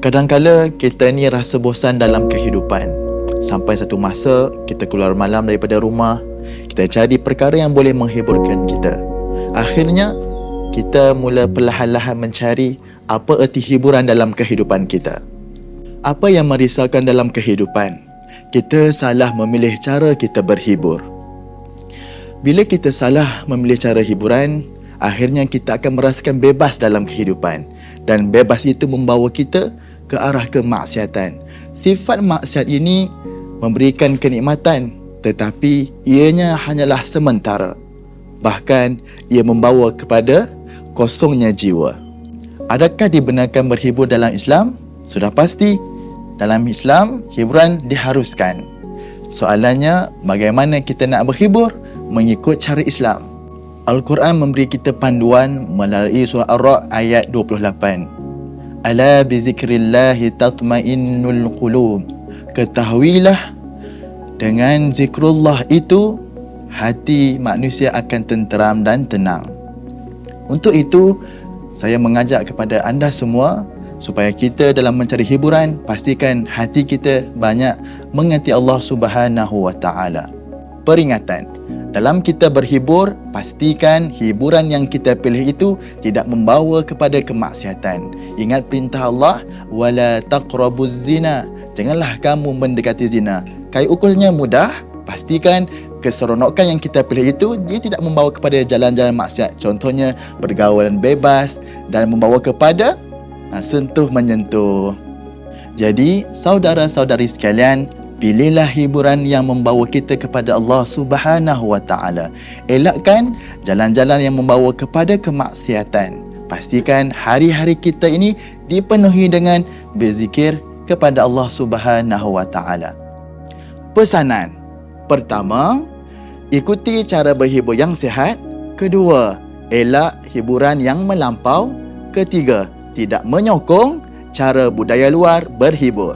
Kadang-kala kita ni rasa bosan dalam kehidupan. Sampai satu masa kita keluar malam daripada rumah, kita cari perkara yang boleh menghiburkan kita. Akhirnya kita mula perlahan-lahan mencari apa erti hiburan dalam kehidupan kita. Apa yang merisaukan dalam kehidupan? Kita salah memilih cara kita berhibur. Bila kita salah memilih cara hiburan, akhirnya kita akan merasakan bebas dalam kehidupan. Dan bebas itu membawa kita ke arah kemaksiatan. Sifat maksiat ini memberikan kenikmatan, tetapi ianya hanyalah sementara. Bahkan ia membawa kepada kosongnya jiwa. Adakah dibenarkan berhibur dalam Islam? Sudah pasti, dalam Islam hiburan diharuskan. Soalannya, bagaimana kita nak berhibur mengikut cara Islam? Al-Quran memberi kita panduan melalui surah Ar-Ra'd ayat 28. Ala bizikrillahi tatmainnul qulub. Ketahuilah, dengan zikrullah itu hati manusia akan tenteram dan tenang. Untuk itu, saya mengajak kepada anda semua supaya kita dalam mencari hiburan, pastikan hati kita banyak mengingati Allah Subhanahu wa taala. Peringatan, dalam kita berhibur, pastikan hiburan yang kita pilih itu tidak membawa kepada kemaksiatan. Ingat perintah Allah, wala taqrabuz zina. Janganlah kamu mendekati zina. Kayu ukurnya mudah, pastikan keseronokan yang kita pilih itu dia tidak membawa kepada jalan-jalan maksiat. Contohnya pergaulan bebas dan membawa kepada sentuh menyentuh. Jadi, saudara-saudari sekalian, pilihlah hiburan yang membawa kita kepada Allah Subhanahu wa taala. Elakkan jalan-jalan yang membawa kepada kemaksiatan. Pastikan hari-hari kita ini dipenuhi dengan berzikir kepada Allah Subhanahu wa taala. Pesanan. Pertama, ikuti cara berhibur yang sihat. Kedua, elak hiburan yang melampau. Ketiga, tidak menyokong cara budaya luar berhibur.